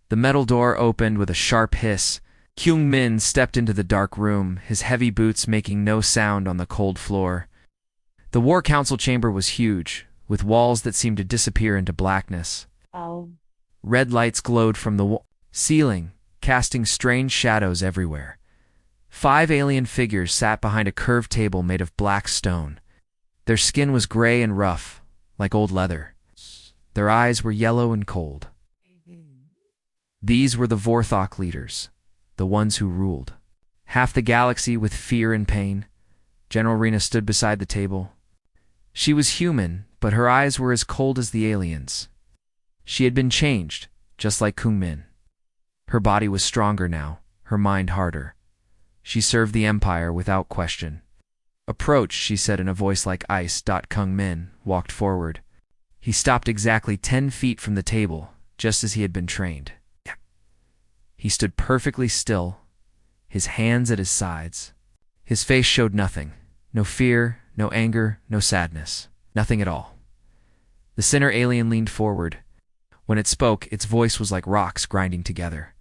The metal door opened with a sharp hiss. Kyung-min stepped into the dark room, his heavy boots making no sound on the cold floor. The War Council chamber was huge, with walls that seemed to disappear into blackness. Oh. Red lights glowed from the ceiling, casting strange shadows everywhere. 5 alien figures sat behind a curved table made of black stone. Their skin was gray and rough, like old leather. Their eyes were yellow and cold. These were the Vorthok leaders, the ones who ruled half the galaxy with fear and pain. General Rena stood beside the table. She was human, but her eyes were as cold as the aliens. She had been changed, just like Kung-min. Her body was stronger now, her mind harder. She served the Empire without question. "Approach," she said in a voice like ice. Kung-min walked forward. He stopped exactly 10 feet from the table, just as he had been trained. He stood perfectly still, his hands at his sides. His face showed nothing. No fear, no anger, no sadness. Nothing at all. The center alien leaned forward. When it spoke, its voice was like rocks grinding together.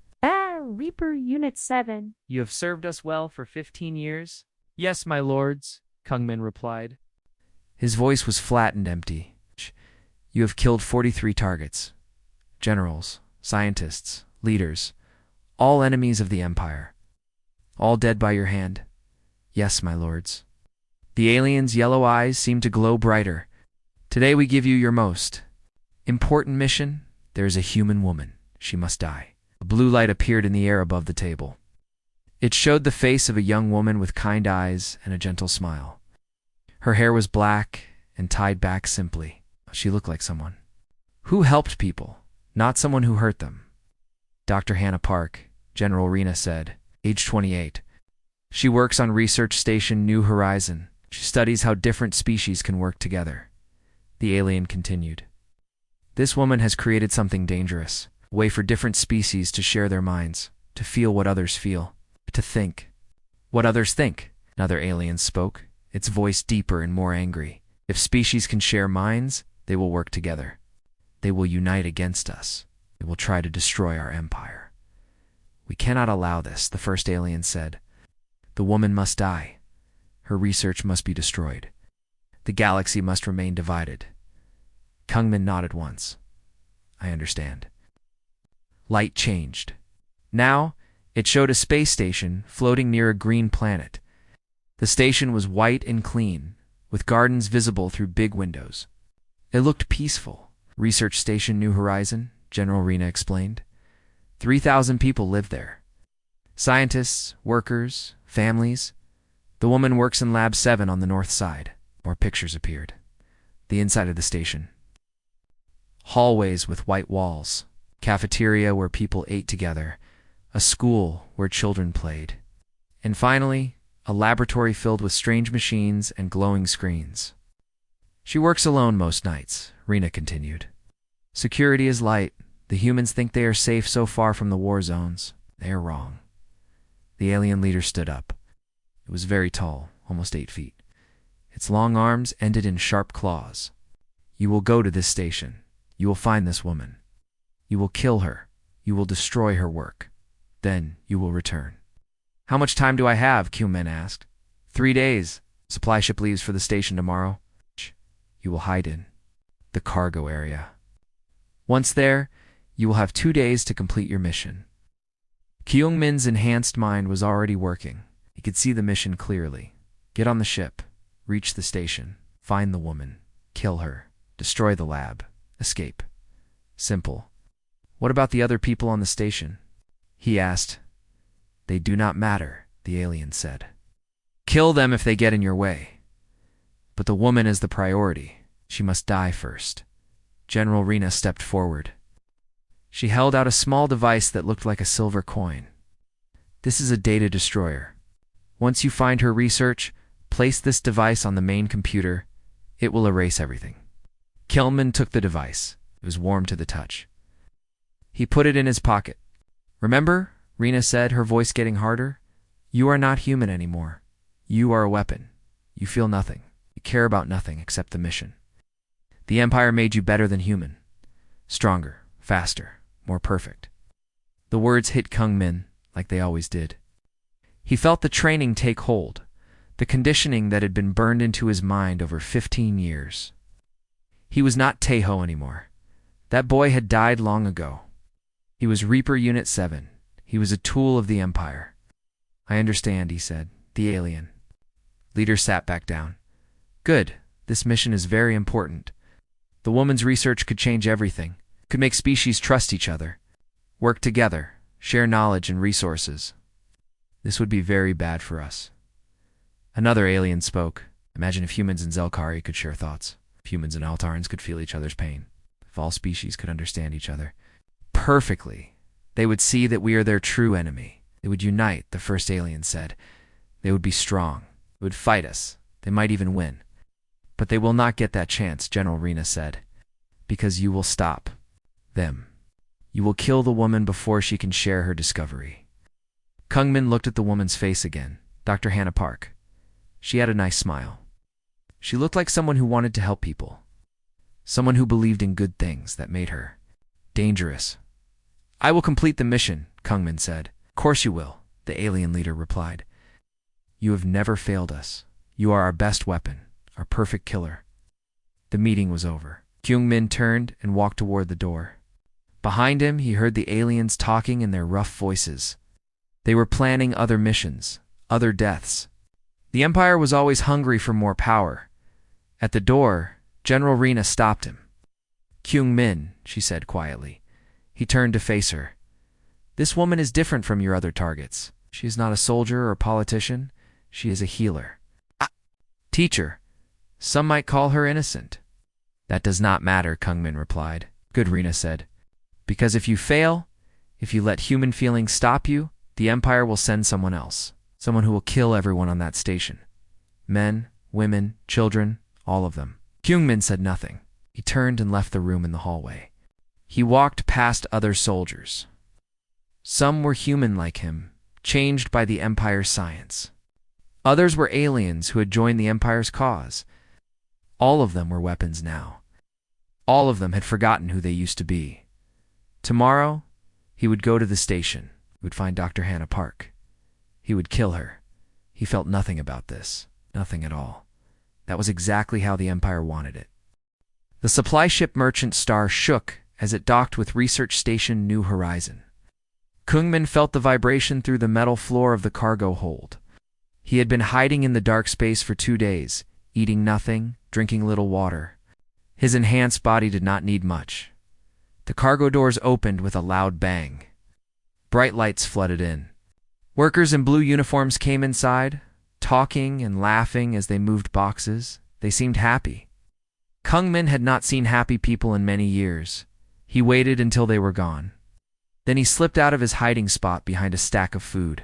Reaper Unit 7. "You have served us well for 15 years? Yes, my lords," Kung-min replied. His voice was flat and empty. "You have killed 43 targets. Generals, scientists, leaders, all enemies of the Empire. All dead by your hand?" "Yes, my lords." The alien's yellow eyes seemed to glow brighter. "Today we give you your most important mission. There is a human woman. She must die." A blue light appeared in the air above the table. It showed the face of a young woman with kind eyes and a gentle smile. Her hair was black and tied back simply. She looked like someone who helped people, not someone who hurt them. "Dr. Hannah Park," General Rena said, age 28. "She works on Research Station New Horizon. She studies how different species can work together." The alien continued. "This woman has created something dangerous. A way for different species to share their minds, to feel what others feel, to think what others think." Another alien spoke, its voice deeper and more angry. "If species can share minds, they will work together. They will unite against us. They will try to destroy our empire." "We cannot allow this," the first alien said. "The woman must die. Her research must be destroyed. The galaxy must remain divided." Kung-min nodded once. "I understand." Light changed. Now, it showed a space station floating near a green planet. The station was white and clean, with gardens visible through big windows. It looked peaceful. "Research Station New Horizon," General Rena explained. 3,000 people live there. Scientists, workers, families. The woman works in Lab 7 on the north side. More pictures appeared. The inside of the station. Hallways with white walls. Cafeteria where people ate together, a school where children played, and finally, a laboratory filled with strange machines and glowing screens. "She works alone most nights," Rena continued. "Security is light. The humans think they are safe so far from the war zones. They are wrong." The alien leader stood up. It was very tall, almost 8 feet. Its long arms ended in sharp claws. "You will go to this station. You will find this woman. You will kill her. You will destroy her work. Then you will return." "How much time do I have?" Kung-min asked. 3 days. Supply ship leaves for the station tomorrow. You will hide in the cargo area. Once there, you will have 2 days to complete your mission. Kyung-min's enhanced mind was already working. He could see the mission clearly. Get on the ship, reach the station, find the woman, kill her, destroy the lab, escape. Simple. "What about the other people on the station?" he asked. "They do not matter," the alien said. "Kill them if they get in your way. But the woman is the priority. She must die first." General Rena stepped forward. She held out a small device that looked like a silver coin. "This is a data destroyer. Once you find her research, place this device on the main computer. It will erase everything." Kung-min took the device. It was warm to the touch. He put it in his pocket. "Remember," Rena said, her voice getting harder, "you are not human anymore. You are a weapon. You feel nothing. You care about nothing except the mission. The Empire made you better than human. Stronger, faster, more perfect. The words hit Kung Min like they always did. He felt the training take hold, the conditioning that had been burned into his mind over 15 years. He was not Taeho anymore. That boy had died long ago. He was Reaper Unit 7. He was a tool of the Empire. I understand, he said. The alien. Leader sat back down. Good. This mission is very important. The woman's research could change everything, could make species trust each other, work together, share knowledge and resources. This would be very bad for us. Another alien spoke. Imagine if humans and Zelkari could share thoughts. If humans and Altarans could feel each other's pain. If all species could understand each other perfectly, they would see that we are their true enemy. They would unite, the first alien said. They would be strong. They would fight us. They might even win. But they will not get that chance, General Rena said, because you will stop them. You will kill the woman before she can share her discovery. Kung Min looked at the woman's face again, Dr. Hannah Park. She had a nice smile. She looked like someone who wanted to help people. Someone who believed in good things that made her dangerous. I will complete the mission, Kung Min said. Of course you will, the alien leader replied. You have never failed us. You are our best weapon, our perfect killer. The meeting was over. Kyung Min turned and walked toward the door. Behind him, he heard the aliens talking in their rough voices. They were planning other missions, other deaths. The Empire was always hungry for more power. At the door, General Rena stopped him. Kyung Min, she said quietly. He turned to face her. This woman is different from your other targets. She is not a soldier or politician. She is a healer. Teacher. Some might call her innocent. That does not matter, Kung Min replied. Good, Rena said. Because if you fail, if you let human feelings stop you, the Empire will send someone else. Someone who will kill everyone on that station. Men, women, children, all of them. Kyung Min said nothing. He turned and left the room in the hallway. He walked past other soldiers. Some were human like him, changed by the Empire's science. Others were aliens who had joined the Empire's cause. All of them were weapons now. All of them had forgotten who they used to be. Tomorrow, he would go to the station. He would find Dr. Hannah Park. He would kill her. He felt nothing about this. Nothing at all. That was exactly how the Empire wanted it. The supply ship Merchant Star shook as it docked with Research Station New Horizon. Kung Min felt the vibration through the metal floor of the cargo hold. He had been hiding in the dark space for 2 days, eating nothing, drinking little water. His enhanced body did not need much. The cargo doors opened with a loud bang. Bright lights flooded in. Workers in blue uniforms came inside, talking and laughing as they moved boxes. They seemed happy. Kung Min had not seen happy people in many years. He waited until they were gone. Then he slipped out of his hiding spot behind a stack of food.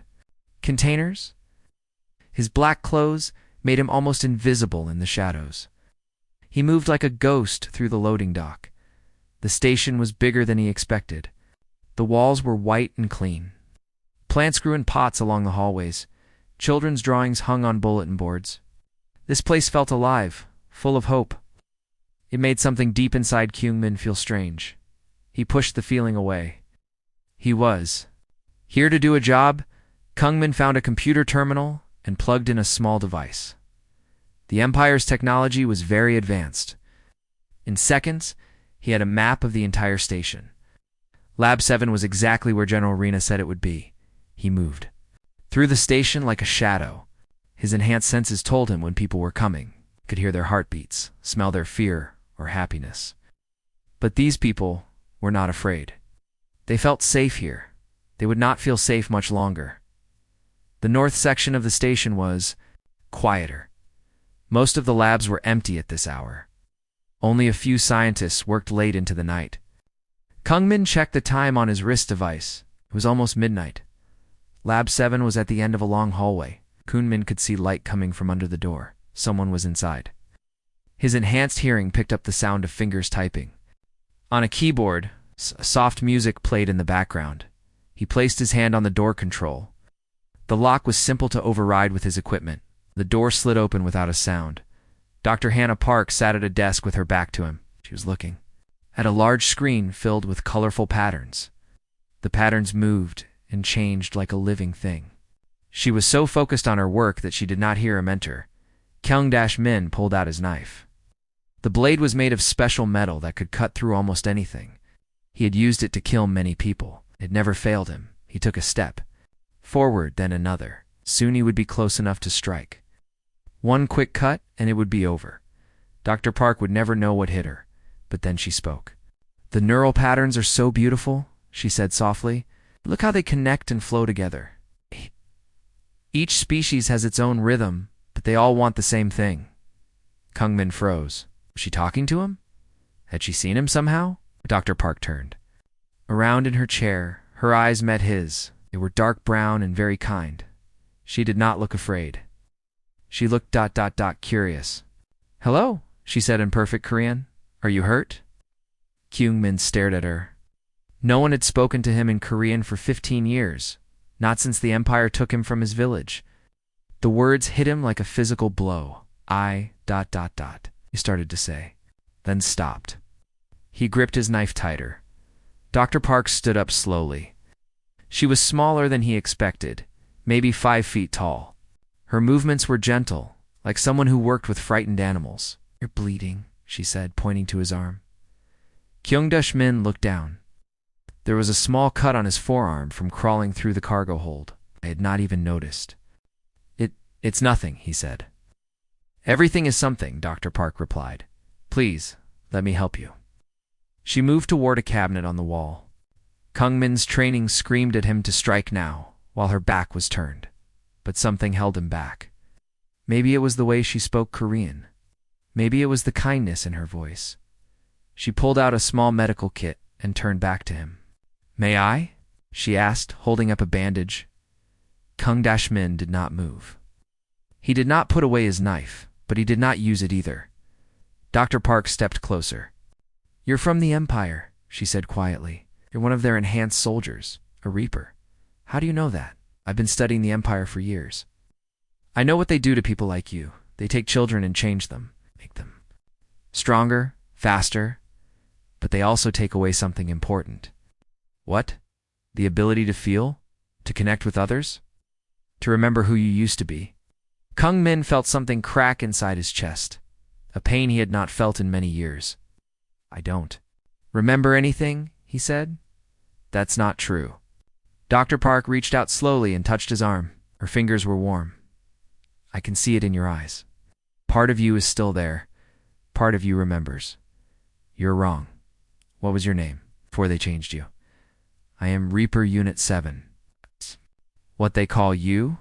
Containers? His black clothes made him almost invisible in the shadows. He moved like a ghost through the loading dock. The station was bigger than he expected. The walls were white and clean. Plants grew in pots along the hallways. Children's drawings hung on bulletin boards. This place felt alive, full of hope. It made something deep inside Kyung Min feel strange. He pushed the feeling away. He was here to do a job. Kung Min found a computer terminal and plugged in a small device. The Empire's technology was very advanced. In seconds, he had a map of the entire station. Lab 7 was exactly where General Rena said it would be. He moved through the station like a shadow. His enhanced senses told him when people were coming. He could hear their heartbeats, smell their fear or happiness. But these people were not afraid. They felt safe here. They would not feel safe much longer. The north section of the station was quieter. Most of the labs were empty at this hour. Only a few scientists worked late into the night. Kung Min checked the time on his wrist device. It was almost midnight. Lab 7 was at the end of a long hallway. Kung Min could see light coming from under the door. Someone was inside. His enhanced hearing picked up the sound of fingers typing. On a keyboard, soft music played in the background. He placed his hand on the door control. The lock was simple to override with his equipment. The door slid open without a sound. Dr. Hannah Park sat at a desk with her back to him. She was looking at a large screen filled with colorful patterns. The patterns moved and changed like a living thing. She was so focused on her work that she did not hear him enter. Kyung-min pulled out his knife. The blade was made of special metal that could cut through almost anything. He had used it to kill many people. It never failed him. He took a step forward, then another. Soon he would be close enough to strike. One quick cut, and it would be over. Dr. Park would never know what hit her, but then she spoke. "The neural patterns are so beautiful," she said softly. "Look how they connect and flow together. Each species has its own rhythm, but they all want the same thing." Kyung-min froze. Was she talking to him? Had she seen him somehow? Dr. Park turned around in her chair. Her eyes met his. They were dark brown and very kind. She did not look afraid. She looked curious. "Hello," she said in perfect Korean. "Are you hurt?" Kyung-min stared at her. No one had spoken to him in Korean for 15 years, not since the Empire took him from his village. The words hit him like a physical blow. He started to say, then stopped. He gripped his knife tighter. Dr. Park stood up slowly. She was smaller than he expected, maybe 5 feet tall. Her movements were gentle, like someone who worked with frightened animals. "You're bleeding," she said, pointing to his arm. Kyung-min looked down. There was a small cut on his forearm from crawling through the cargo hold. I had not even noticed. It's nothing," he said. "Everything is something," Dr. Park replied. "Please, let me help you." She moved toward a cabinet on the wall. Kyung-min's training screamed at him to strike now, while her back was turned. But something held him back. Maybe it was the way she spoke Korean. Maybe it was the kindness in her voice. She pulled out a small medical kit and turned back to him. "May I?" she asked, holding up a bandage. Kyung-min did not move. He did not put away his knife, but he did not use it either. Dr. Park stepped closer. "You're from the Empire," she said quietly. "You're one of their enhanced soldiers, a Reaper. How do you know that?" "I've been studying the Empire for years. I know what they do to people like you. They take children and change them, make them stronger, faster, but they also take away something important." "What?" "The ability to feel, to connect with others, to remember who you used to be." Kyung-min felt something crack inside his chest, a pain he had not felt in many years. "I don't remember anything," he said. "That's not true." Dr. Park reached out slowly and touched his arm. Her fingers were warm. "I can see it in your eyes. Part of you is still there. Part of you remembers. You're wrong. What was your name before they changed you?" "I am Reaper Unit 7. "What they call you?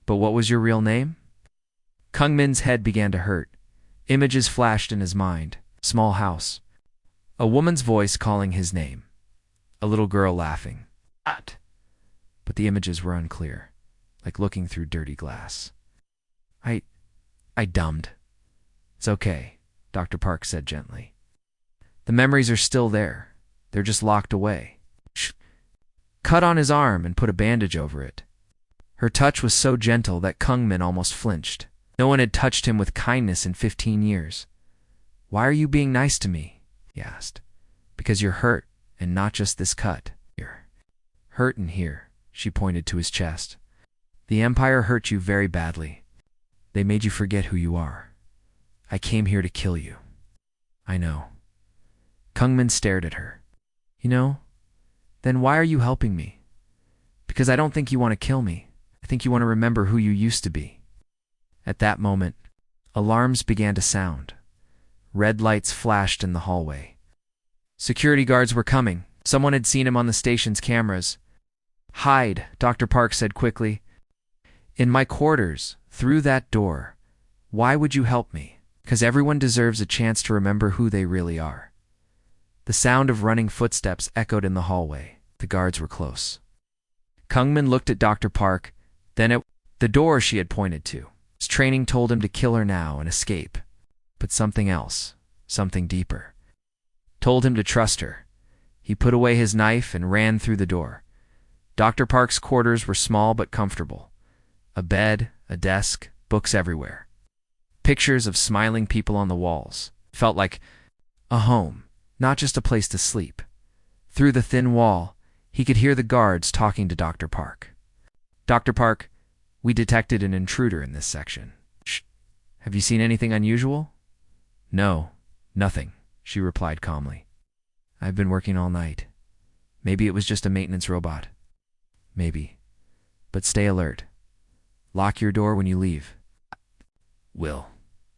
But what was your real name?" Kyung-min's head began to hurt. Images flashed in his mind. Small house. A woman's voice calling his name. A little girl laughing. But the images were unclear, like looking through dirty glass. I dumbed. "It's okay," Dr. Park said gently. "The memories are still there. They're just locked away." Cut on his arm and put a bandage over it. Her touch was so gentle that Kyung-min almost flinched. No one had touched him with kindness in 15 years. "Why are you being nice to me?" he asked. "Because you're hurt, and not just this cut. You're hurt in here," she pointed to his chest. "The Empire hurt you very badly. They made you forget who you are. I came here to kill you." "I know." Kyung-min stared at her. "You know? Then why are you helping me?" "Because I don't think you want to kill me. I think you want to remember who you used to be." At that moment, alarms began to sound. Red lights flashed in the hallway. Security guards were coming. Someone had seen him on the station's cameras. "Hide," Dr. Park said quickly. "In my quarters, through that door. Why would you help me?" "Because everyone deserves a chance to remember who they really are." The sound of running footsteps echoed in the hallway. The guards were close. Kyung-min looked at Dr. Park, then at the door she had pointed to. His training told him to kill her now and escape. But something else, something deeper, told him to trust her. He put away his knife and ran through the door. Dr. Park's quarters were small but comfortable. A bed, a desk, books everywhere. Pictures of smiling people on the walls. It felt like a home, not just a place to sleep. Through the thin wall, He could hear the guards talking to Dr. Park. Dr. Park, we detected an intruder in this section. Shh. Have you seen anything unusual? No, nothing, she replied calmly. I've been working all night. Maybe it was just a maintenance robot. Maybe. But stay alert. Lock your door when you leave. Will.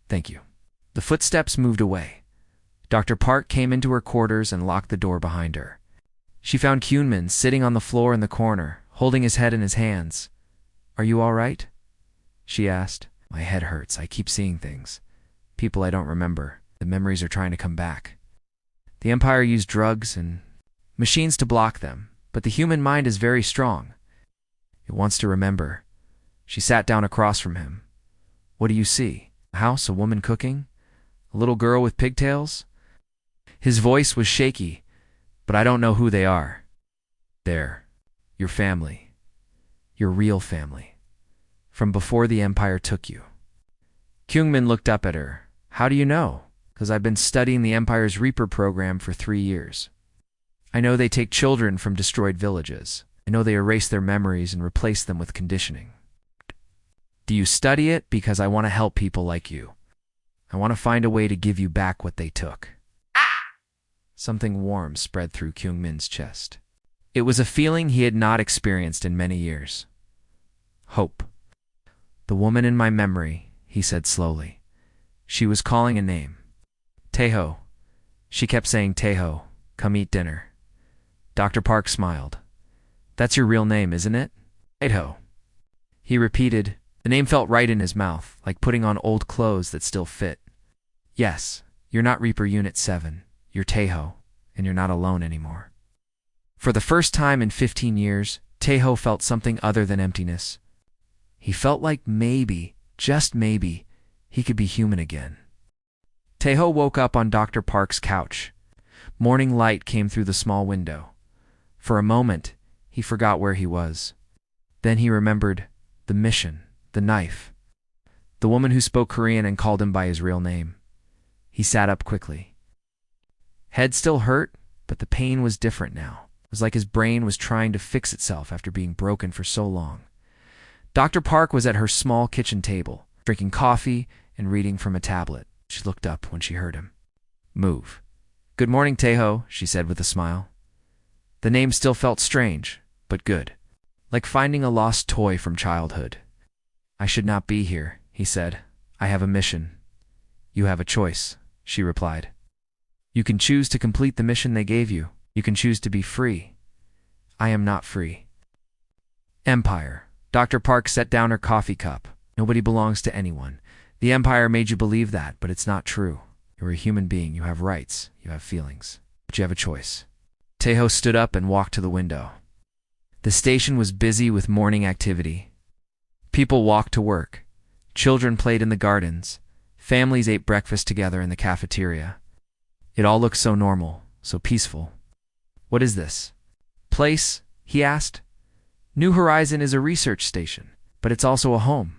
Thank you. The footsteps moved away. Dr. Park came into her quarters and locked the door behind her. She found Kyunmin sitting on the floor in the corner, holding his head in his hands. Are you all right? She asked. My head hurts. I keep seeing things. People I don't remember. The memories are trying to come back. The Empire used drugs and machines to block them, but the human mind is very strong. It wants to remember. She sat down across from him. What do you see? A house, a woman cooking? A little girl with pigtails? His voice was shaky, but I don't know who they are. They're your family. Your real family. From before the Empire took you. Kyungmin looked up at her. How do you know? Because I've been studying the Empire's Reaper program for 3 years. I know they take children from destroyed villages. I know they erase their memories and replace them with conditioning. Do you study it? Because I want to help people like you. I want to find a way to give you back what they took. Something warm spread through Kyungmin's chest. It was a feeling he had not experienced in many years. Hope. The woman in my memory, he said slowly. She was calling a name. Taeho. She kept saying, Taeho, come eat dinner. Dr. Park smiled. That's your real name, isn't it? Taeho. He repeated. The name felt right in his mouth, like putting on old clothes that still fit. Yes, you're not Reaper Unit 7. You're Taeho, and you're not alone anymore. For the first time in 15 years, Taeho felt something other than emptiness. He felt like maybe, just maybe, he could be human again. Taeho woke up on Dr. Park's couch. Morning light came through the small window. For a moment, he forgot where he was. Then he remembered the mission, the knife, the woman who spoke Korean and called him by his real name. He sat up quickly. Head still hurt, but the pain was different now. It was like his brain was trying to fix itself after being broken for so long. Dr. Park was at her small kitchen table, drinking coffee and reading from a tablet. She looked up when she heard him. Move. Good morning, Taeho, she said with a smile. The name still felt strange, but good. Like finding a lost toy from childhood. I should not be here, he said. I have a mission. You have a choice, she replied. You can choose to complete the mission they gave you. You can choose to be free. I am not free. Empire. Dr. Park set down her coffee cup. Nobody belongs to anyone. The Empire made you believe that, but it's not true. You're a human being. You have rights. You have feelings. But you have a choice. Taeho stood up and walked to the window. The station was busy with morning activity. People walked to work. Children played in the gardens. Families ate breakfast together in the cafeteria. It all looked so normal, so peaceful. What is this place? He asked. New Horizon is a research station, but it's also a home.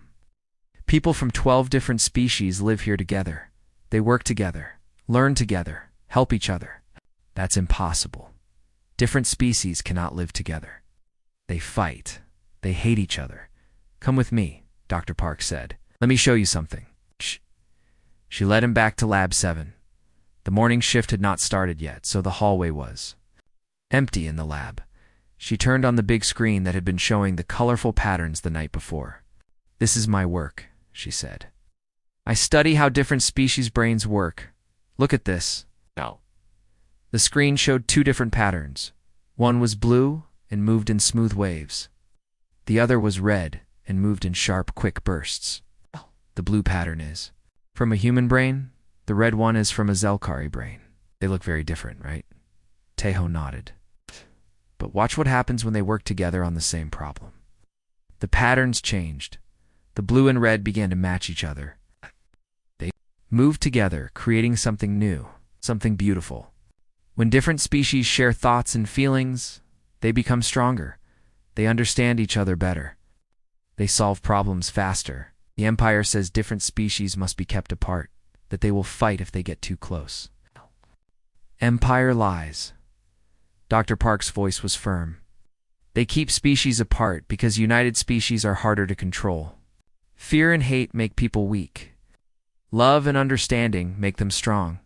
People from 12 different species live here together. They work together, learn together, help each other. That's impossible. Different species cannot live together. They fight. They hate each other. Come with me, Dr. Park said. Let me show you something. Shh. She led him back to Lab 7. The morning shift had not started yet, so the hallway was empty in the lab. She turned on the big screen that had been showing the colorful patterns the night before. This is my work, she said. I study how different species' brains work. Look at this. No. The screen showed 2 different patterns. One was blue and moved in smooth waves. The other was red and moved in sharp, quick bursts. The blue pattern is from a human brain. The red one is from a Zelkari brain. They look very different, right? Taeho nodded. But watch what happens when they work together on the same problem. The patterns changed. The blue and red began to match each other. They moved together, creating something new, something beautiful. When different species share thoughts and feelings, they become stronger. They understand each other better. They solve problems faster. The Empire says different species must be kept apart, that they will fight if they get too close. Empire lies. Dr. Park's voice was firm. They keep species apart because united species are harder to control. Fear and hate make people weak. Love and understanding make them strong.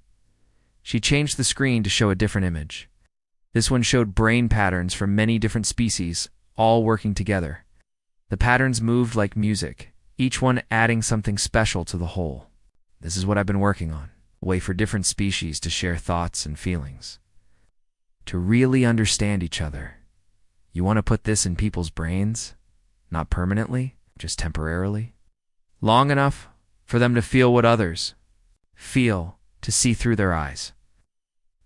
She changed the screen to show a different image. This one showed brain patterns from many different species, all working together. The patterns moved like music, each one adding something special to the whole. This is what I've been working on, a way for different species to share thoughts and feelings. To really understand each other. You want to put this in people's brains? Not permanently, just temporarily. Long enough for them to feel what others feel, to see through their eyes.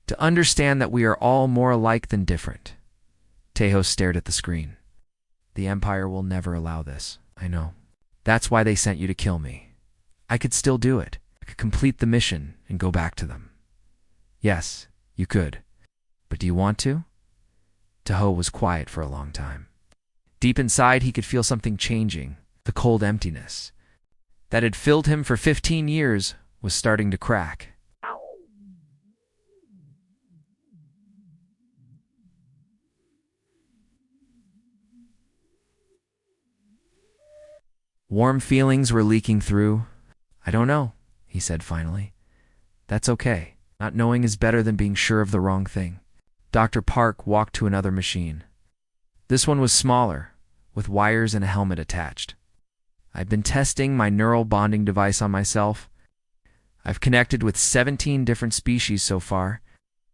To understand that we are all more alike than different. Tejo stared at the screen. The Empire will never allow this, I know. That's why they sent you to kill me. I could still do it. I could complete the mission and go back to them. Yes, you could. But do you want to? Tejo was quiet for a long time. Deep inside, he could feel something changing. The cold emptiness that had filled him for 15 years was starting to crack. Warm feelings were leaking through. I don't know, he said finally. That's okay. Not knowing is better than being sure of the wrong thing. Dr. Park walked to another machine. This one was smaller, with wires and a helmet attached. I've been testing my neural bonding device on myself. I've connected with 17 different species so far.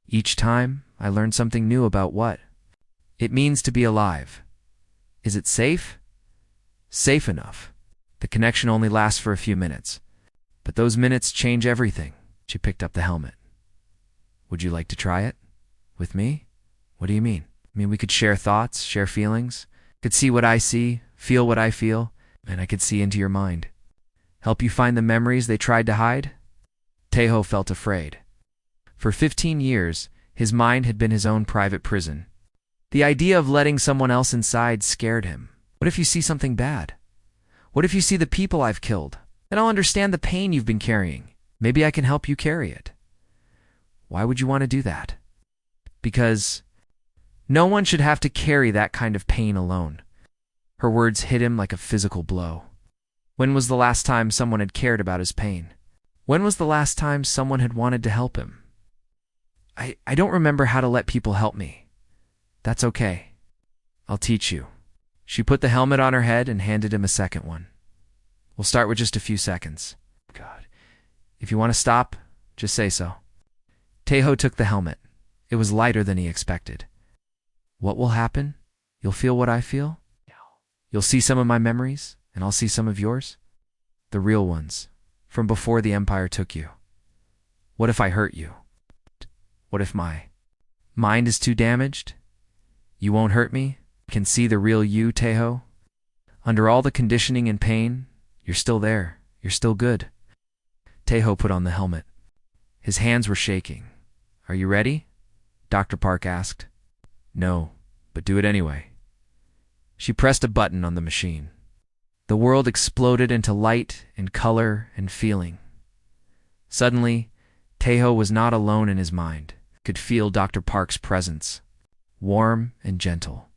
Each time, I learned something new about what it means to be alive. Is it safe? Safe enough. The connection only lasts for a few minutes. But those minutes change everything. She picked up the helmet. Would you like to try it? With me? What do you mean? I mean, we could share thoughts, share feelings. Could see what I see, feel what I feel, and I could see into your mind. Help you find the memories they tried to hide? Tejo felt afraid. For 15 years, his mind had been his own private prison. The idea of letting someone else inside scared him. What if you see something bad? What if you see the people I've killed? Then I'll understand the pain you've been carrying. Maybe I can help you carry it. Why would you want to do that? Because no one should have to carry that kind of pain alone. Her words hit him like a physical blow. When was the last time someone had cared about his pain? When was the last time someone had wanted to help him? I don't remember how to let people help me. That's okay. I'll teach you. She put the helmet on her head and handed him a second one. We'll start with just a few seconds. God. If you want to stop, just say so. Tejo took the helmet. It was lighter than he expected. What will happen? You'll feel what I feel? You'll see some of my memories, and I'll see some of yours? The real ones, from before the Empire took you. What if I hurt you? What if my mind is too damaged? You won't hurt me? Can see the real you, Tejo? Under all the conditioning and pain, you're still there. You're still good. Tejo put on the helmet. His hands were shaking. Are you ready? Dr. Park asked. No, but do it anyway. She pressed a button on the machine. The world exploded into light and color and feeling. Suddenly, Tejo was not alone in his mind. He could feel Dr. Park's presence, warm and gentle.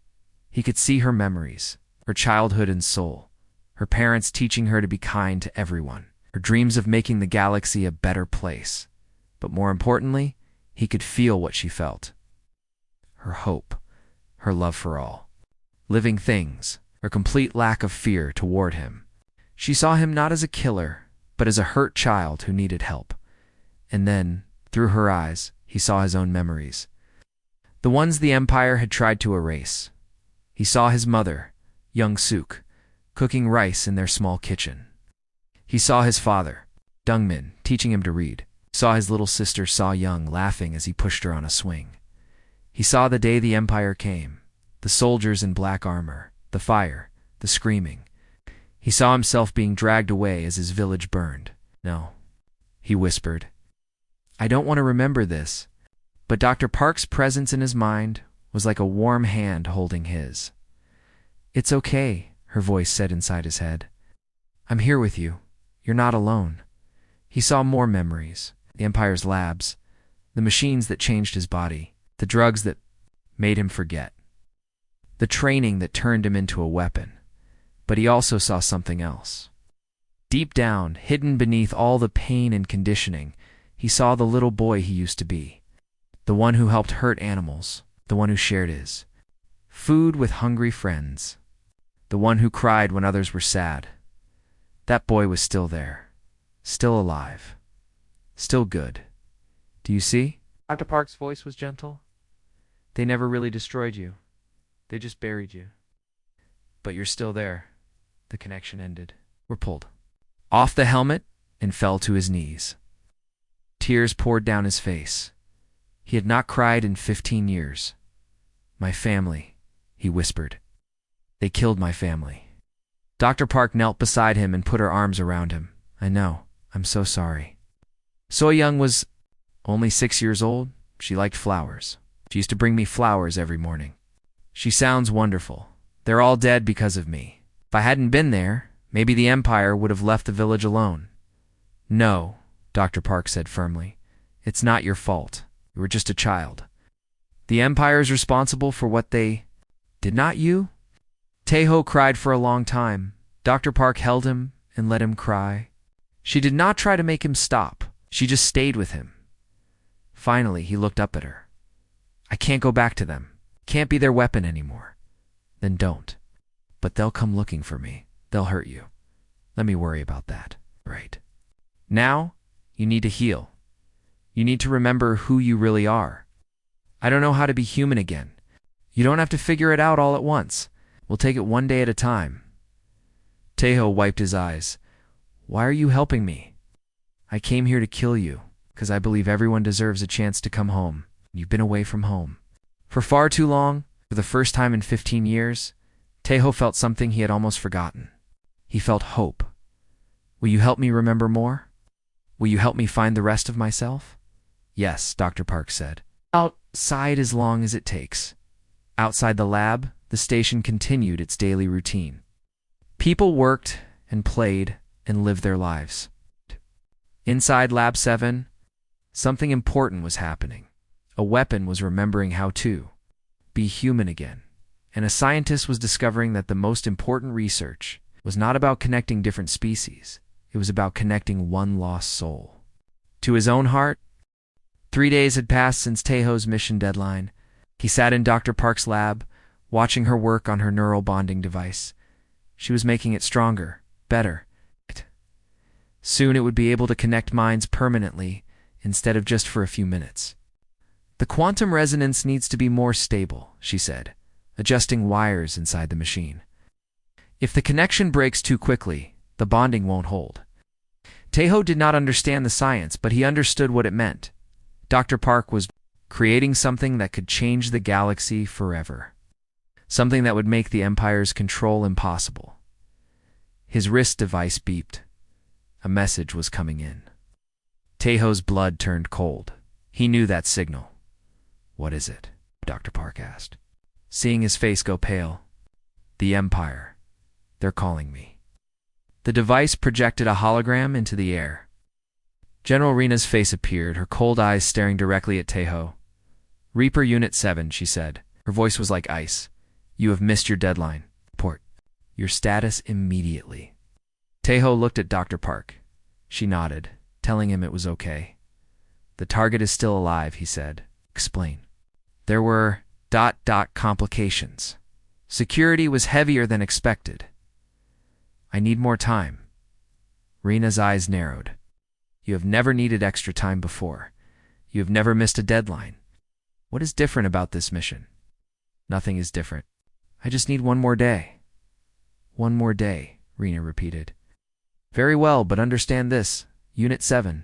He could see her memories, her childhood and soul, her parents teaching her to be kind to everyone, her dreams of making the galaxy a better place. But more importantly, he could feel what she felt. Her hope, her love for all. Living things, her complete lack of fear toward him. She saw him not as a killer, but as a hurt child who needed help. And then, through her eyes, he saw his own memories. The ones the Empire had tried to erase. He saw his mother, young Suk, cooking rice in their small kitchen. He saw his father, Dungmin, teaching him to read. He saw his little sister Saw Young laughing as he pushed her on a swing. He saw the day the Empire came, the soldiers in black armor, the fire, the screaming. He saw himself being dragged away as his village burned. No, he whispered. I don't want to remember this. But Dr. Park's presence in his mind was like a warm hand holding his. It's okay, her voice said inside his head. I'm here with you. You're not alone. He saw more memories. The Empire's labs, the machines that changed his body, the drugs that made him forget. the training that turned him into a weapon. But he also saw something else. Deep down, hidden beneath all the pain and conditioning, he saw the little boy he used to be. The one who helped hurt animals, the one who shared his food with hungry friends, the one who cried when others were sad. That boy was still there, still alive, still good. Do you see? Dr. Park's voice was gentle. They never really destroyed you. They just buried you. But you're still there. The connection ended. Were pulled off the helmet and fell to his knees. Tears poured down his face. He had not cried in 15 years. My family, he whispered. They killed my family. Dr. Park knelt beside him and put her arms around him. I know. I'm so sorry. So Young was only 6 years old. She liked flowers. She used to bring me flowers every morning. She sounds wonderful. They're all dead because of me. If I hadn't been there, maybe the Empire would have left the village alone. No, Dr. Park said firmly. It's not your fault. You were just a child. The Empire is responsible for what they did, not you? Taeho cried for a long time. Dr. Park held him and let him cry. She did not try to make him stop. She just stayed with him. Finally, he looked up at her. I can't go back to them. Can't be their weapon anymore. Then don't. But they'll come looking for me. They'll hurt you. Let me worry about that. Right. Now, you need to heal. You need to remember who you really are. I don't know how to be human again. You don't have to figure it out all at once. We'll take it one day at a time. Taeho wiped his eyes. Why are you helping me? I came here to kill you, because I believe everyone deserves a chance to come home. You've been away from home. For far too long, for the first time in 15 years, Taeho felt something he had almost forgotten. He felt hope. Will you help me remember more? Will you help me find the rest of myself? Yes, Dr. Park said. Outside as long as it takes. Outside the lab, the station continued its daily routine. People worked and played and lived their lives. Inside Lab 7, something important was happening. A weapon was remembering how to be human again. And a scientist was discovering that the most important research was not about connecting different species. It was about connecting one lost soul. To his own heart, 3 days had passed since Taeho's mission deadline. He sat in Dr. Park's lab, watching her work on her neural bonding device. She was making it stronger, better. Soon it would be able to connect minds permanently, instead of just for a few minutes. The quantum resonance needs to be more stable, she said, adjusting wires inside the machine. If the connection breaks too quickly, the bonding won't hold. Taeho did not understand the science, but he understood what it meant. Dr. Park was creating something that could change the galaxy forever. Something that would make the Empire's control impossible. His wrist device beeped. A message was coming in. Taeho's blood turned cold. He knew that signal. What is it? Dr. Park asked, seeing his face go pale. The Empire. They're calling me. The device projected a hologram into the air. General Rena's face appeared, her cold eyes staring directly at Taeho. Reaper Unit 7, she said. Her voice was like ice. You have missed your deadline. Report your status immediately. Taeho looked at Dr. Park. She nodded, telling him it was okay. The target is still alive, he said. Explain. There were ... complications. Security was heavier than expected. I need more time. Rena's eyes narrowed. You have never needed extra time before. You have never missed a deadline. What is different about this mission? Nothing is different. I just need one more day. One more day, Rena repeated. Very well, but understand this, Unit 7.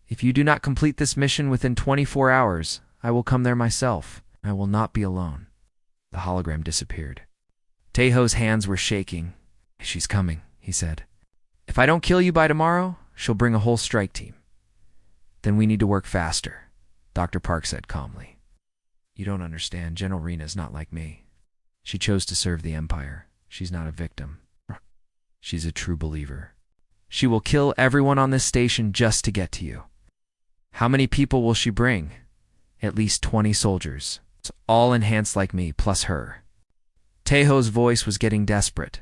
If you do not complete this mission within 24 hours, I will come there myself. I will not be alone. The hologram disappeared. Taeho's hands were shaking. She's coming, he said. If I don't kill you by tomorrow, she'll bring a whole strike team. Then we need to work faster, Dr. Park said calmly. You don't understand. General Rena's not like me. She chose to serve the Empire. She's not a victim. She's a true believer. She will kill everyone on this station just to get to you. How many people will she bring? At least 20 soldiers. It's all enhanced like me, plus her. Taeho's voice was getting desperate.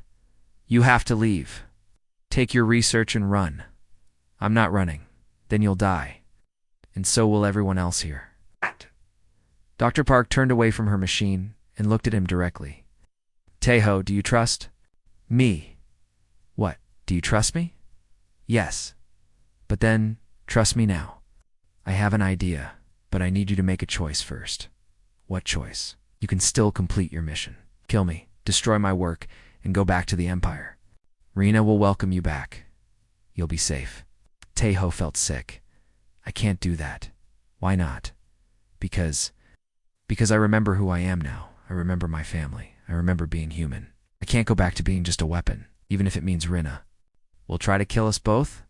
You have to leave. Take your research and run. I'm not running. Then you'll die. And so will everyone else here. Dr. Park turned away from her machine and looked at him directly. Taeho, do you trust me? What? Do you trust me? Yes. But then, trust me now. I have an idea, but I need you to make a choice first. What choice? You can still complete your mission. Kill me, destroy my work, and go back to the Empire. Rena will welcome you back. You'll be safe. Taeho felt sick. I can't do that. Why not? Because I remember who I am now. I remember my family. I remember being human. I can't go back to being just a weapon, even if it means Rena will try to kill us both.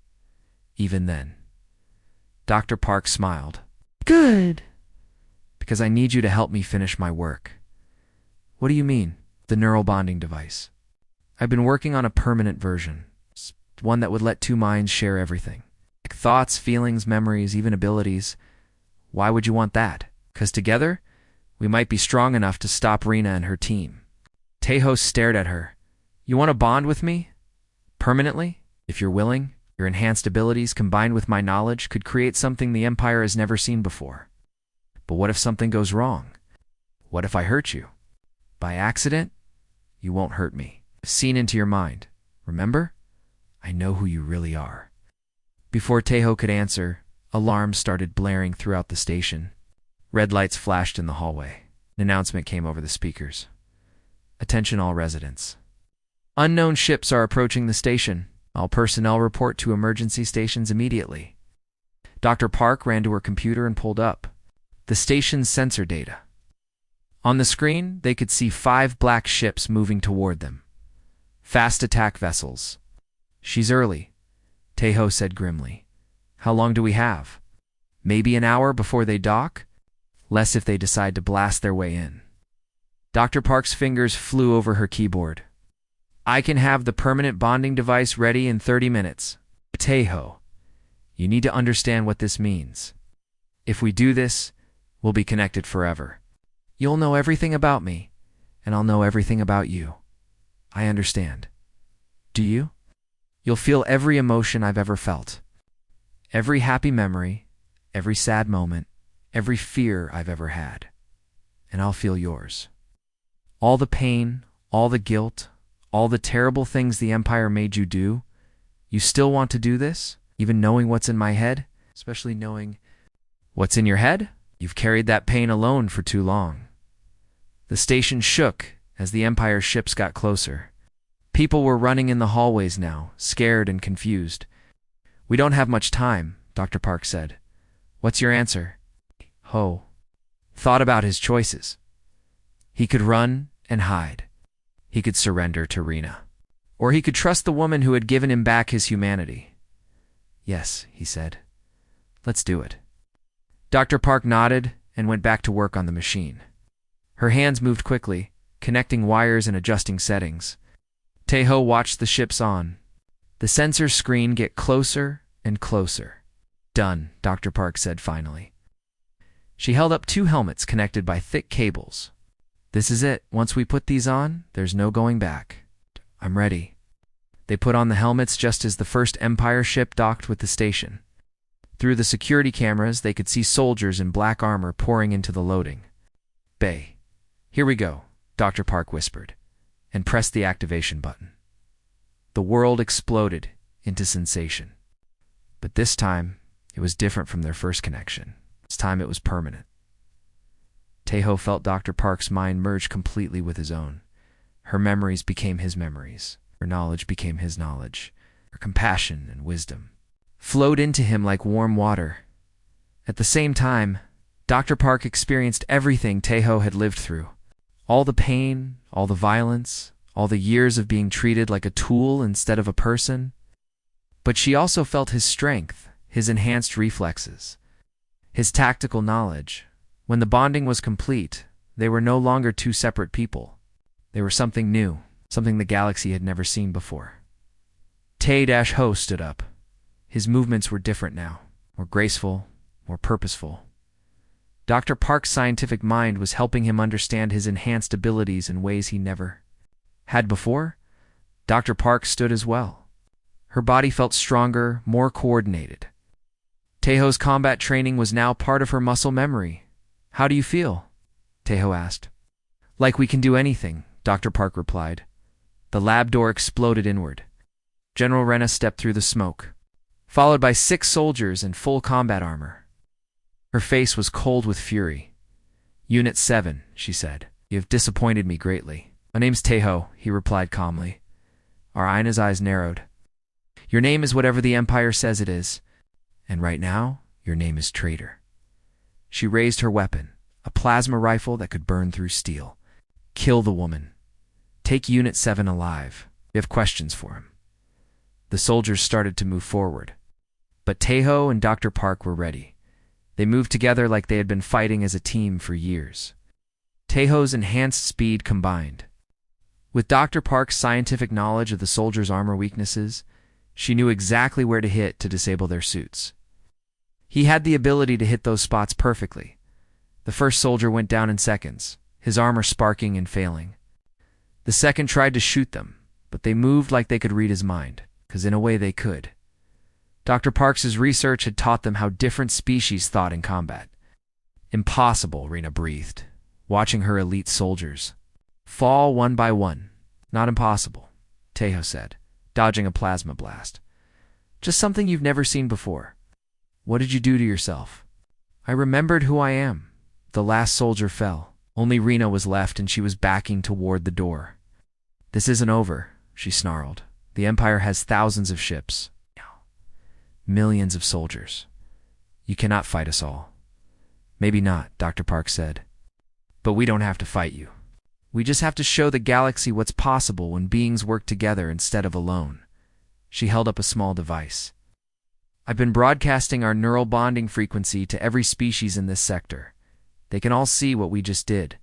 Even then. Dr. Park smiled. Good. Because I need you to help me finish my work. What do you mean? The neural bonding device. I've been working on a permanent version. One that would let two minds share everything. Like thoughts, feelings, memories, even abilities. Why would you want that? Because together, we might be strong enough to stop Rena and her team. Taeho stared at her. You want to bond with me? Permanently? If you're willing, your enhanced abilities combined with my knowledge could create something the Empire has never seen before. But what if something goes wrong? What if I hurt you? By accident? You won't hurt me. I've seen into your mind. Remember? I know who you really are. Before Taeho could answer, alarms started blaring throughout the station. Red lights flashed in the hallway. An announcement came over the speakers. Attention all residents. Unknown ships are approaching the station. All personnel report to emergency stations immediately. Dr. Park ran to her computer and pulled up the station's sensor data. On the screen, they could see 5 black ships moving toward them. Fast attack vessels. She's early, Taeho said grimly. How long do we have? Maybe an hour before they dock? Less if they decide to blast their way in. Dr. Park's fingers flew over her keyboard. I can have the permanent bonding device ready in 30 minutes. Taeho, you need to understand what this means. If we do this, we'll be connected forever. You'll know everything about me, and I'll know everything about you. I understand. Do you? You'll feel every emotion I've ever felt. Every happy memory, every sad moment, every fear I've ever had. And I'll feel yours. All the pain, all the guilt, all the terrible things the Empire made you do, you still want to do this? Even knowing what's in my head? Especially knowing what's in your head? You've carried that pain alone for too long. The station shook as the Empire's ships got closer. People were running in the hallways now, scared and confused. We don't have much time, Dr. Park said. What's your answer? Ho thought about his choices. He could run and hide. He could surrender to Rena. Or he could trust the woman who had given him back his humanity. Yes, he said. Let's do it. Dr. Park nodded and went back to work on the machine. Her hands moved quickly, connecting wires and adjusting settings. Taeho watched the ships on. The sensor screen get closer and closer. Done, Dr. Park said finally. She held up 2 helmets connected by thick cables. This is it. Once we put these on, there's no going back. I'm ready. They put on the helmets just as the first Empire ship docked with the station. Through the security cameras, they could see soldiers in black armor pouring into the loading bay. Here we go, Dr. Park whispered, and pressed the activation button. The world exploded into sensation. But this time, it was different from their first connection. This time it was permanent. Taeho felt Dr. Park's mind merge completely with his own. Her memories became his memories. Her knowledge became his knowledge. Her compassion and wisdom flowed into him like warm water. At the same time, Dr. Park experienced everything Taeho had lived through. All the pain, all the violence, all the years of being treated like a tool instead of a person. But she also felt his strength, his enhanced reflexes, his tactical knowledge. When the bonding was complete, they were no longer 2 separate people. They were something new, something the galaxy had never seen before. Tae-Ho stood up. His movements were different now, more graceful, more purposeful. Dr. Park's scientific mind was helping him understand his enhanced abilities in ways he never had before, Dr. Park stood as well. Her body felt stronger, more coordinated. Taeho's combat training was now part of her muscle memory. How do you feel? Taeho asked. Like we can do anything, Dr. Park replied. The lab door exploded inward. General Rena stepped through the smoke, followed by 6 soldiers in full combat armor. Her face was cold with fury. Unit 7, she said. You have disappointed me greatly. My name's Taeho, he replied calmly. Aina's eyes narrowed. Your name is whatever the Empire says it is, and right now, your name is traitor. She raised her weapon, a plasma rifle that could burn through steel. Kill the woman. Take Unit 7 alive. We have questions for him. The soldiers started to move forward, but Taeho and Dr. Park were ready. They moved together like they had been fighting as a team for years. Taeho's enhanced speed combined with Dr. Park's scientific knowledge of the soldiers' armor weaknesses. She knew exactly where to hit to disable their suits. He had the ability to hit those spots perfectly. The first soldier went down in seconds, his armor sparking and failing. The second tried to shoot them, but they moved like they could read his mind, because in a way they could. Dr. Parks' research had taught them how different species thought in combat. Impossible, Rena breathed, watching her elite soldiers fall one by one. Not impossible, Taeho said, dodging a plasma blast. Just something you've never seen before. What did you do to yourself? I remembered who I am. The last soldier fell. Only Rena was left, and she was backing toward the door. This isn't over, she snarled. The Empire has thousands of ships. Millions of soldiers. You cannot fight us all. Maybe not, Dr. Park said. But we don't have to fight you. We just have to show the galaxy what's possible when beings work together instead of alone. She held up a small device. I've been broadcasting our neural bonding frequency to every species in this sector. They can all see what we just did.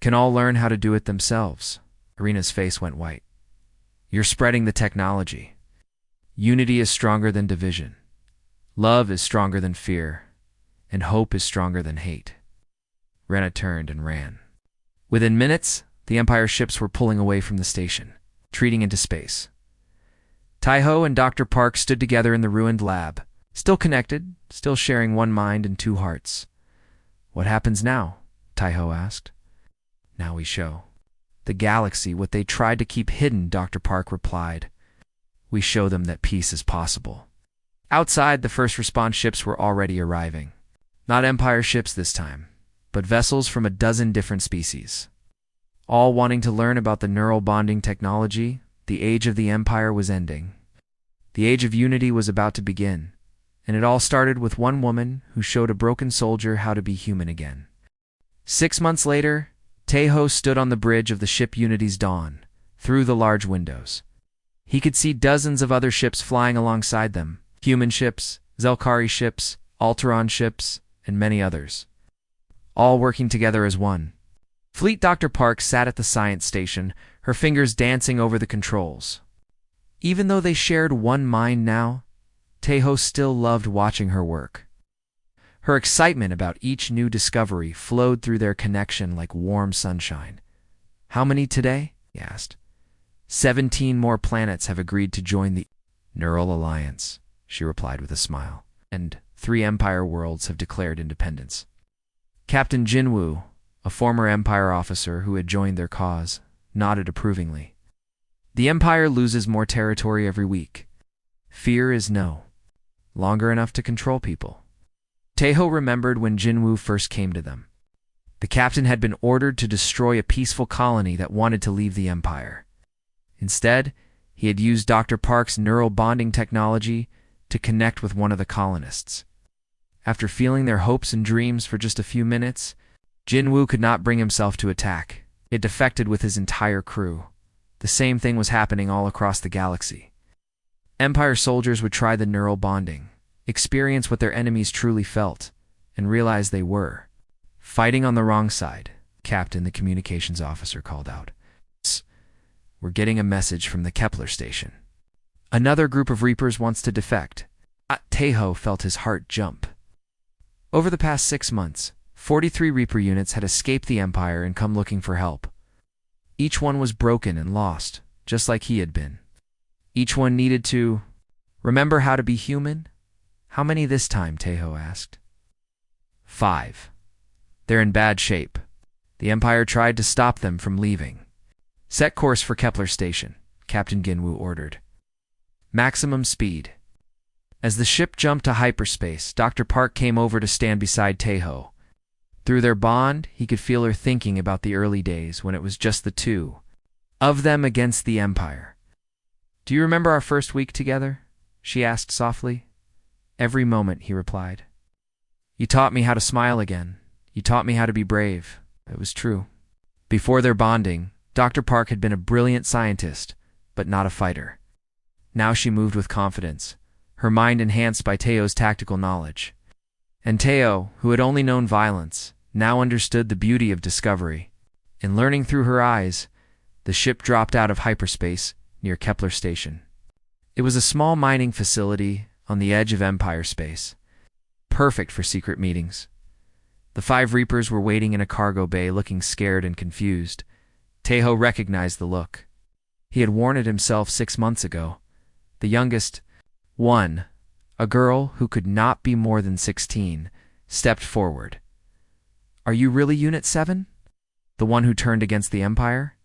Can all learn how to do it themselves. Arena's face went white. You're spreading the technology. Unity is stronger than division. Love is stronger than fear. And hope is stronger than hate. Rena turned and ran. Within minutes, the Empire ships were pulling away from the station, retreating into space. Taeho and Dr. Park stood together in the ruined lab, still connected, still sharing one mind and 2 hearts. What happens now? Taeho asked. Now we show the galaxy what they tried to keep hidden, Dr. Park replied. We show them that peace is possible. Outside, the first response ships were already arriving. Not Empire ships this time, but vessels from a dozen different species. All wanting to learn about the neural bonding technology, the age of the Empire was ending. The age of unity was about to begin, and it all started with one woman who showed a broken soldier how to be human again. 6 months later, Taeho stood on the bridge of the ship Unity's Dawn, through the large windows. He could see dozens of other ships flying alongside them, human ships, Zelkari ships, Alteron ships, and many others, all working together as one. Fleet Dr. Park sat at the science station, her fingers dancing over the controls. Even though they shared one mind now, Taeho still loved watching her work. Her excitement about each new discovery flowed through their connection like warm sunshine. How many today? He asked. 17 more planets have agreed to join the Neural Alliance, she replied with a smile, and 3 Empire worlds have declared independence. Captain Jinwoo, a former Empire officer who had joined their cause, nodded approvingly. The Empire loses more territory every week. Fear is no longer enough to control people. Taeho remembered when Jinwoo first came to them. The captain had been ordered to destroy a peaceful colony that wanted to leave the Empire. Instead, he had used Dr. Park's neural bonding technology to connect with one of the colonists. After feeling their hopes and dreams for just a few minutes, Jinwoo could not bring himself to attack. It defected with his entire crew. The same thing was happening all across the galaxy. Empire soldiers would try the neural bonding, experience what their enemies truly felt, and realize they were fighting on the wrong side. Captain, the communications officer, called out. We're getting a message from the Kepler station. Another group of Reapers wants to defect. Taeho felt his heart jump. Over the past 6 months, 43 Reaper units had escaped the Empire and come looking for help. Each one was broken and lost, just like he had been. Each one needed to remember how to be human. How many this time? Tejo asked. 5. They're in bad shape. The Empire tried to stop them from leaving. Set course for Kepler Station, Captain Ginwu ordered. Maximum speed. As the ship jumped to hyperspace, Dr. Park came over to stand beside Tejo. Through their bond, he could feel her thinking about the early days when it was just the two of them against the Empire. Do you remember our first week together? She asked softly. Every moment, he replied. You taught me how to smile again. You taught me how to be brave. It was true. Before their bonding, Dr. Park had been a brilliant scientist, but not a fighter. Now she moved with confidence, her mind enhanced by Teo's tactical knowledge. And Teo, who had only known violence, now understood the beauty of discovery. In learning through her eyes, the ship dropped out of hyperspace near Kepler Station. It was a small mining facility on the edge of Empire space, perfect for secret meetings. The 5 Reapers were waiting in a cargo bay looking scared and confused. Tejo recognized the look. He had worn it himself 6 months ago. The youngest one, a girl who could not be more than 16, stepped forward. Are you really Unit 7? The one who turned against the Empire?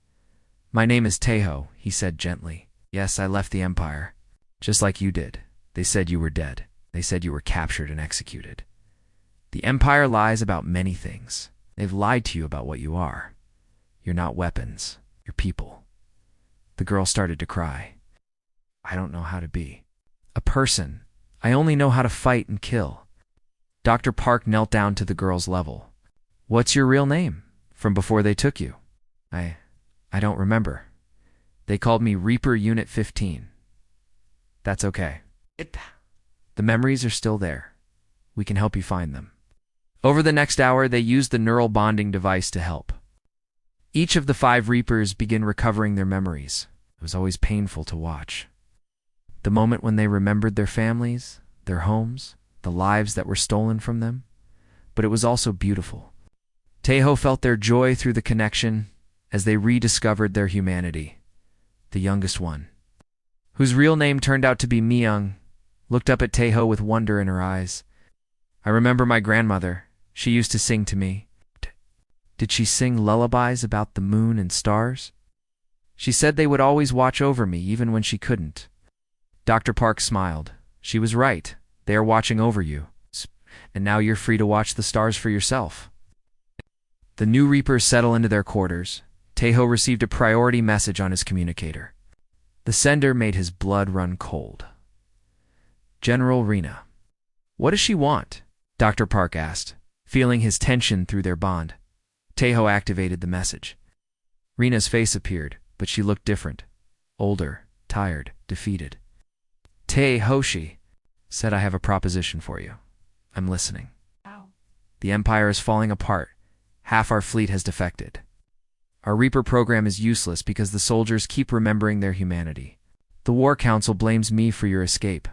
My name is Tejo, he said gently. Yes, I left the Empire. Just like you did. They said you were dead. They said you were captured and executed. The Empire lies about many things. They've lied to you about what you are. You're not weapons. You're people. The girl started to cry. I don't know how to be a person. I only know how to fight and kill. Dr. Park knelt down to the girl's level. What's your real name? From before they took you? I don't remember. They called me Reaper Unit 15. That's okay. The memories are still there. We can help you find them. Over the next hour, they used the neural bonding device to help. Each of the 5 Reapers began recovering their memories. It was always painful to watch. The moment when they remembered their families, their homes, the lives that were stolen from them. But it was also beautiful. Tejo felt their joy through the connection as they rediscovered their humanity. The youngest one, whose real name turned out to be Myung, looked up at Tejo with wonder in her eyes. I remember my grandmother. She used to sing to me. Did she sing lullabies about the moon and stars? She said they would always watch over me even when she couldn't. Dr. Park smiled. She was right. They are watching over you. And now you're free to watch the stars for yourself. The new Reapers settle into their quarters. Tejo received a priority message on his communicator. The sender made his blood run cold. General Rena. What does she want? Dr. Park asked, feeling his tension through their bond. Tejo activated the message. Rena's face appeared, but she looked different. Older, tired, defeated. Hoshi said, I have a proposition for you. I'm listening. Ow. The Empire is falling apart. Half our fleet has defected. Our Reaper program is useless because the soldiers keep remembering their humanity. The War Council blames me for your escape.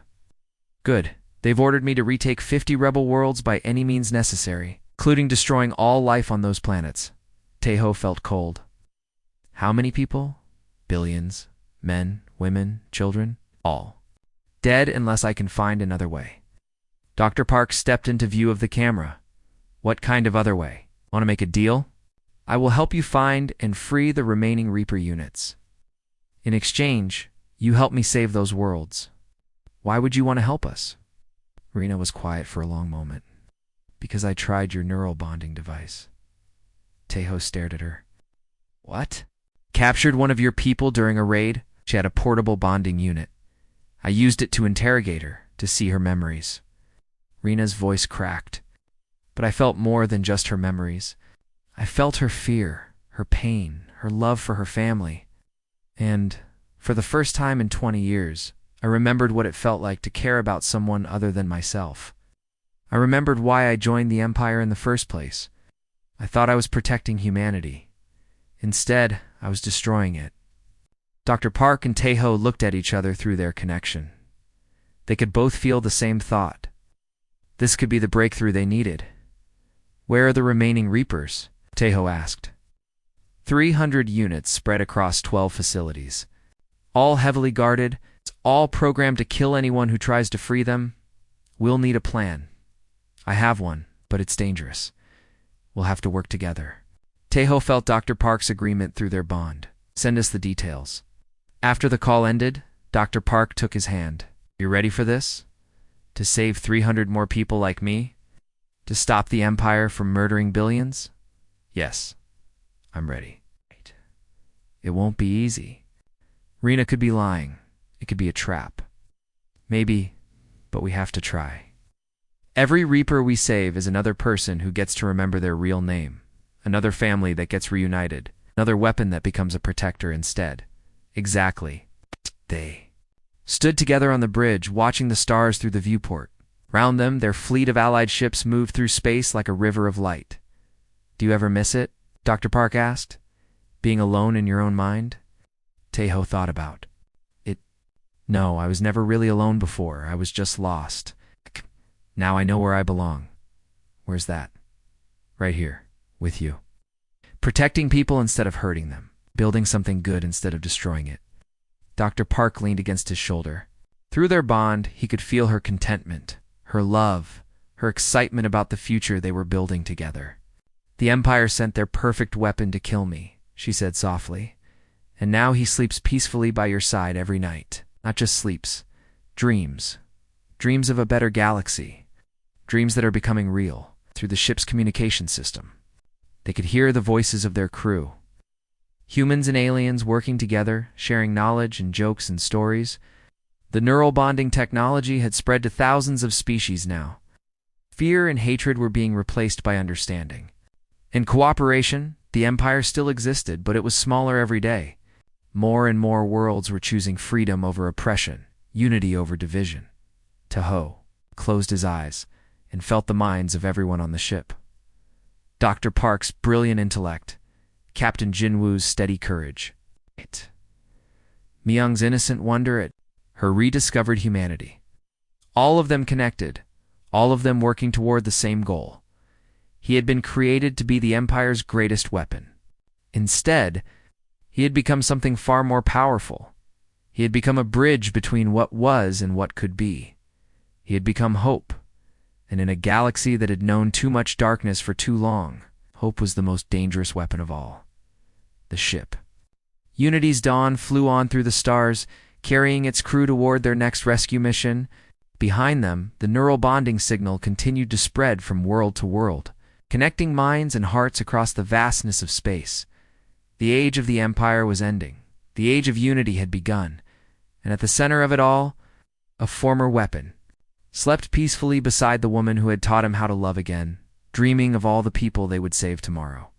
Good. They've ordered me to retake 50 rebel worlds by any means necessary, including destroying all life on those planets. Tejo felt cold. How many people? Billions. Men, women, children, all. Dead unless I can find another way. Dr. Park stepped into view of the camera. What kind of other way? Want to make a deal? I will help you find and free the remaining Reaper units. In exchange, you help me save those worlds. Why would you want to help us? Rena was quiet for a long moment. Because I tried your neural bonding device. Tejo stared at her. What? Captured one of your people during a raid? She had a portable bonding unit. I used it to interrogate her, to see her memories. Rena's voice cracked. But I felt more than just her memories. I felt her fear, her pain, her love for her family. And, for the first time in 20 years, I remembered what it felt like to care about someone other than myself. I remembered why I joined the Empire in the first place. I thought I was protecting humanity. Instead, I was destroying it. Dr. Park and Tejo looked at each other through their connection. They could both feel the same thought. This could be the breakthrough they needed. Where are the remaining Reapers? Tejo asked. 300 units spread across 12 facilities. All heavily guarded, all programmed to kill anyone who tries to free them. We'll need a plan. I have one, but it's dangerous. We'll have to work together. Tejo felt Dr. Park's agreement through their bond. Send us the details. After the call ended, Dr. Park took his hand. You ready for this? To save 300 more people like me? To stop the Empire from murdering billions? Yes, I'm ready. It won't be easy. Rena could be lying. It could be a trap. Maybe, but we have to try. Every Reaper we save is another person who gets to remember their real name, another family that gets reunited, another weapon that becomes a protector instead. Exactly. They stood together on the bridge, watching the stars through the viewport. Round them, their fleet of allied ships moved through space like a river of light. Do you ever miss it? Dr. Park asked. Being alone in your own mind? Tejo thought about it. No, I was never really alone before. I was just lost. Now I know where I belong. Where's that? Right here, with you. Protecting people instead of hurting them. Building something good instead of destroying it. Dr. Park leaned against his shoulder. Through their bond, he could feel her contentment, her love, her excitement about the future they were building together. The Empire sent their perfect weapon to kill me, she said softly. And now he sleeps peacefully by your side every night. Not just sleeps. Dreams. Dreams of a better galaxy. Dreams that are becoming real through the ship's communication system. They could hear the voices of their crew. Humans and aliens working together, sharing knowledge and jokes and stories. The neural bonding technology had spread to thousands of species now. Fear and hatred were being replaced by understanding. In cooperation, the Empire still existed, but it was smaller every day. More and more worlds were choosing freedom over oppression, unity over division. Tejo closed his eyes and felt the minds of everyone on the ship. Dr. Park's brilliant intellect, Captain Jinwoo's steady courage, Myung's innocent wonder at her rediscovered humanity. All of them connected, all of them working toward the same goal. He had been created to be the Empire's greatest weapon. Instead, he had become something far more powerful. He had become a bridge between what was and what could be. He had become hope. And in a galaxy that had known too much darkness for too long, hope was the most dangerous weapon of all. The ship. Unity's Dawn flew on through the stars, carrying its crew toward their next rescue mission. Behind them, the neural bonding signal continued to spread from world to world, connecting minds and hearts across the vastness of space. The age of the Empire was ending. The age of unity had begun. And at the center of it all, a former weapon slept peacefully beside the woman who had taught him how to love again, dreaming of all the people they would save tomorrow.